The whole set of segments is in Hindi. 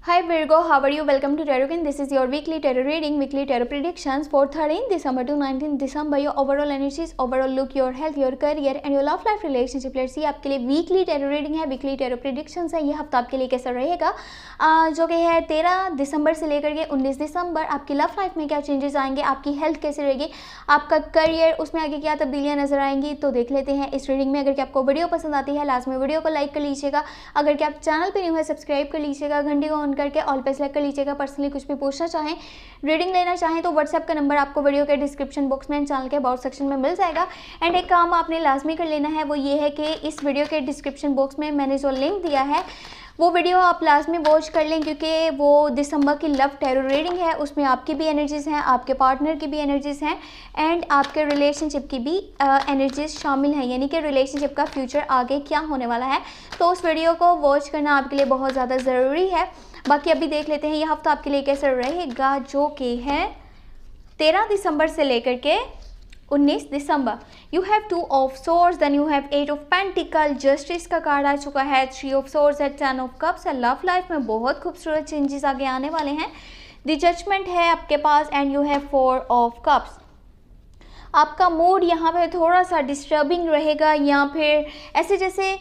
Hi Virgo, how are you? Welcome to Tarot. This is your weekly tarot reading, weekly tarot predictions for 13th December to 19th December. Your overall energies, overall look, your health, your career and your love life relationship. Let's see आपके लिए weekly tarot reading है, weekly tarot predictions है. ये हफ्ता आपके लिए कैसा रहेगा, जो कि है 13 दिसंबर से लेकर के 19 दिसंबर. आपकी लव लाइफ में क्या चेंजेस आएंगे, आपकी हेल्थ कैसी रहेगी, आपका करियर, उसमें आगे क्या तब्दीलियां नजर आएंगी, तो देख लेते हैं इस रीडिंग में. अगर कि आपको वीडियो पसंद आती है, लास्ट में वीडियो को लाइक कर लीजिएगा. अगर कि आप चैनल पर न्यू है, सब्सक्राइब कर लीजिएगा, घंटी को ऑन करके ऑल पे सेलेक्ट कर लीजिएगा. पर्सनली कुछ भी पूछना चाहें, रीडिंग लेना चाहें तो व्हाट्सएप का नंबर आपको वीडियो के डिस्क्रिप्शन बॉक्स में, चैनल के अबाउट सेक्शन में मिल जाएगा. एंड एक काम आपने लाजमी कर लेना है, वो ये है कि इस वीडियो के डिस्क्रिप्शन बॉक्स में मैंने जो लिंक दिया है वो वीडियो आप लाजमी वॉच कर लें, क्योंकि वो दिसंबर की लव टैरो रीडिंग है. उसमें आपकी भी एनर्जीज़ हैं, आपके पार्टनर की भी एनर्जीज़ हैं एंड आपके रिलेशनशिप की भी एनर्जीज़ शामिल हैं, यानी कि रिलेशनशिप का फ्यूचर आगे क्या होने वाला है. तो उस वीडियो को वॉच करना आपके लिए बहुत ज़्यादा ज़रूरी है. बाकी अभी देख लेते हैं ये हफ्ता आपके लिए कैसा रहेगा, जो कि है 13 दिसंबर से लेकर के 19 दिसंबर. You have 2 of swords, then you have 8 of pentacle, justice का कार्ड आ चुका है, 3 ऑफ सोर्स है, 10 ऑफ कप्स है. लव लाइफ में बहुत खूबसूरत चेंजेस आगे आने वाले हैं. द जजमेंट है आपके पास and you have 4 of cups. आपका मूड यहाँ पे थोड़ा सा डिस्टर्बिंग रहेगा, या फिर ऐसे जैसे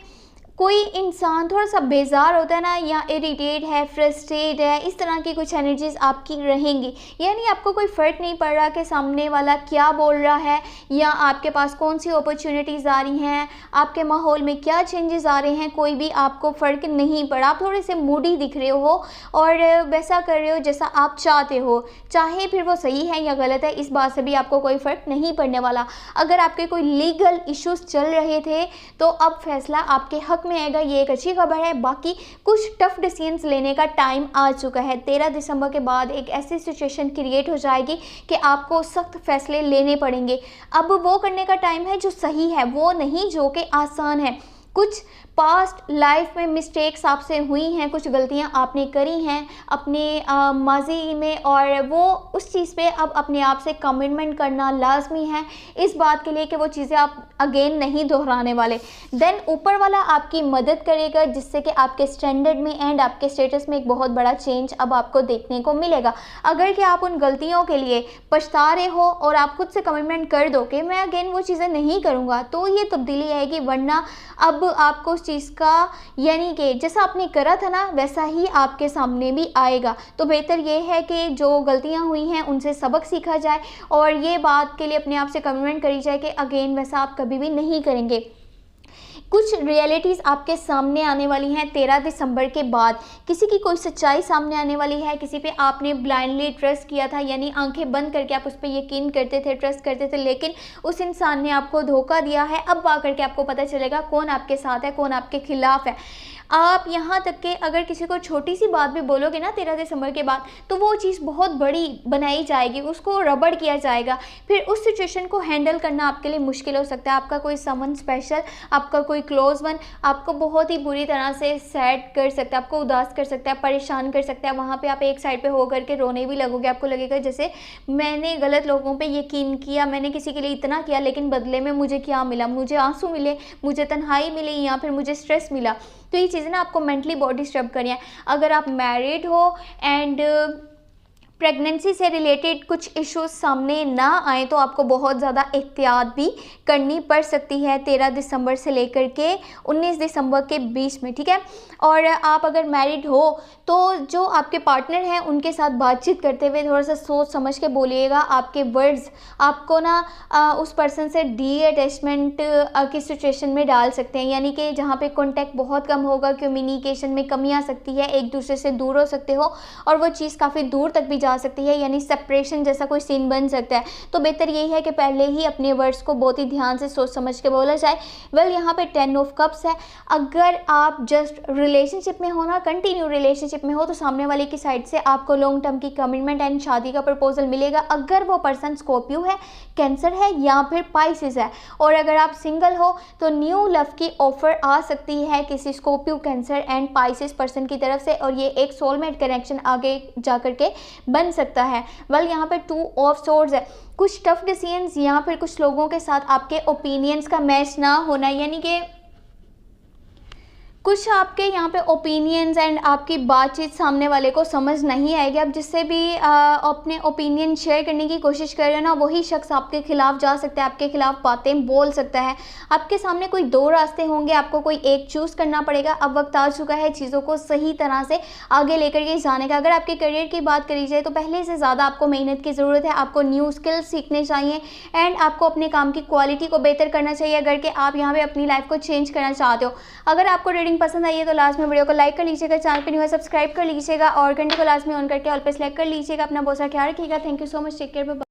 कोई इंसान थोड़ा सा बेजार होता है ना, या इरिटेट है, फ्रस्ट्रेट है, इस तरह की कुछ एनर्जीज आपकी रहेंगी. यानी आपको कोई फ़र्क नहीं पड़ रहा कि सामने वाला क्या बोल रहा है, या आपके पास कौन सी अपॉर्चुनिटीज़ आ रही हैं, आपके माहौल में क्या चेंजेस आ रहे हैं, कोई भी आपको फ़र्क नहीं पड़ा. आप थोड़े से मूडी दिख रहे हो और वैसा कर रहे हो जैसा आप चाहते हो, चाहे फिर वो सही है या गलत है, इस बात से भी आपको कोई फ़र्क नहीं पड़ने वाला. अगर आपके कोई लीगल इश्यूज़ चल रहे थे तो अब फैसला आपके हक में आएगा, ये एक अच्छी खबर है. बाकी कुछ टफ डिसीजंस लेने का टाइम आ चुका है. 13 दिसंबर के बाद एक ऐसी सिचुएशन क्रिएट हो जाएगी कि आपको सख्त फैसले लेने पड़ेंगे. अब वो करने का टाइम है जो सही है, वो नहीं जो कि आसान है. कुछ पास्ट लाइफ में मिस्टेक्स आपसे हुई हैं, कुछ गलतियां आपने करी हैं अपने माजी में, और वो उस चीज़ पे अब अपने आप से कमिटमेंट करना लाजमी है, इस बात के लिए कि वो चीज़ें आप अगेन नहीं दोहराने वाले. देन ऊपर वाला आपकी मदद करेगा, जिससे कि आपके स्टैंडर्ड में एंड आपके स्टेटस में एक बहुत बड़ा चेंज अब आपको देखने को मिलेगा. अगर कि आप उन गलतियों के लिए पछता रहे हो और आप खुद से कमिटमेंट कर दो कि मैं अगेन वो चीज़ें नहीं करूँगा, तो ये तब्दीली आएगी. वरना अब आपको उस चीज़ का, यानी कि जैसा आपने करा था ना वैसा ही आपके सामने भी आएगा. तो बेहतर ये है कि जो गलतियां हुई हैं उनसे सबक सीखा जाए और ये बात के लिए अपने आप से कमिटमेंट करी जाए कि अगेन वैसा आप कभी भी नहीं करेंगे. कुछ रियलिटीज़ आपके सामने आने वाली हैं 13 दिसंबर के बाद. किसी की कोई सच्चाई सामने आने वाली है, किसी पे आपने ब्लाइंडली ट्रस्ट किया था, यानी आंखें बंद करके आप उस पर यकीन करते थे, ट्रस्ट करते थे, लेकिन उस इंसान ने आपको धोखा दिया है. अब आकर के आपको पता चलेगा कौन आपके साथ है, कौन आपके खिलाफ है. आप यहाँ तक कि अगर किसी को छोटी सी बात भी बोलोगे ना 13 दिसंबर के बाद, तो वो चीज़ बहुत बड़ी बनाई जाएगी, उसको रबड़ किया जाएगा. फिर उस सिचुएशन को हैंडल करना आपके लिए मुश्किल हो सकता है. आपका कोई समन स्पेशल, आपका कोई क्लोज वन आपको बहुत ही बुरी तरह से सैड कर सकता है, आपको उदास कर सकता है, परेशान कर सकता है. वहाँ पे आप एक साइड पे हो करके रोने भी लगोगे. आपको लगेगा जैसे मैंने गलत लोगों पे यकीन किया, मैंने किसी के लिए इतना किया, लेकिन बदले में मुझे क्या मिला, मुझे आंसू मिले, मुझे तन्हाई मिली, या फिर मुझे स्ट्रेस मिला. तो ये चीज़ें ना आपको मेंटली बहुत डिस्टर्ब करी हैं. अगर आप मैरिड हो एंड प्रेगनेंसी से रिलेटेड कुछ इश्यूज सामने ना आए तो आपको बहुत ज़्यादा एहतियात भी करनी पड़ सकती है 13 दिसंबर से लेकर के 19 दिसंबर के बीच में, ठीक है. और आप अगर मैरिड हो तो जो आपके पार्टनर हैं उनके साथ बातचीत करते हुए थोड़ा सा सोच समझ के बोलिएगा. आपके वर्ड्स आपको ना उस पर्सन से डी अटैचमेंट की सिचुएशन में डाल सकते हैं, यानी कि जहाँ पे कॉन्टैक्ट बहुत कम होगा, कम्युनिकेशन में कमी आ सकती है, एक दूसरे से दूर हो सकते हो और वो चीज़ काफ़ी दूर तक भी जा सकती है, यानी सेपरेशन जैसा कोई सीन बन सकता है. तो बेहतर यही है कि पहले ही अपने वर्ड्स को बहुत ही ध्यान से सोच समझ के बोला जाए. वेल यहाँ पे 10 ऑफ कप्स है. अगर आप जस्ट रिलेशनशिप में हो ना, कंटिन्यू रिलेशनशिप में हो, तो सामने वाले की साइड से आपको लॉन्ग टर्म की कमिटमेंट एंड शादी का प्रपोजल मिलेगा. अगर वो पर्सन स्कॉर्पियो है, कैंसर है या फिर पाइसिस है. और अगर आप सिंगल हो तो न्यू लव की ऑफर आ सकती है किसी Scorpio, cancer and Pisces person की तरफ से, और ये एक सोलमेट कनेक्शन आगे जा कर के बन सकता है. वेल यहाँ पे 2 ऑफ सोर्ड्स है. कुछ टफ डिसीजंस या फिर कुछ लोगों के साथ आपके ओपिनियंस का मैच ना होना, यानी कि कुछ आपके यहाँ पे ओपिनियंस एंड आपकी बातचीत सामने वाले को समझ नहीं आएगी। आप जिससे भी अपने ओपिनियन शेयर करने की कोशिश कर रहे हो ना, वही शख्स आपके खिलाफ जा सकता है, आपके खिलाफ बातें बोल सकता है। आपके सामने कोई दो रास्ते होंगे, आपको कोई एक चूज़ करना पड़ेगा। अब वक्त आ चुका है चीज़ों को सही तरह से आगे लेकर के जाने का। अगर आपके करियर की बात करी जाए तो पहले से ज़्यादा आपको मेहनत की ज़रूरत है। आपको न्यू स्किल्स सीखने चाहिए एंड आपको अपने काम की क्वालिटी को बेहतर करना चाहिए अगर कि आप यहाँ पे अपनी लाइफ को चेंज करना चाहते हो। अगर आपको रीडिंग पसंद आई है तो लास्ट में वीडियो को लाइक कर लीजिएगा, चैनल पे न्यू है सब्सक्राइब कर लीजिएगा और घंटे को लास्ट में ऑन करके ऑल पे सेलेक्ट कर लीजिएगा। अपना बहुत सारा ख्याल रखिएगा। Thank you so much, take care, bye.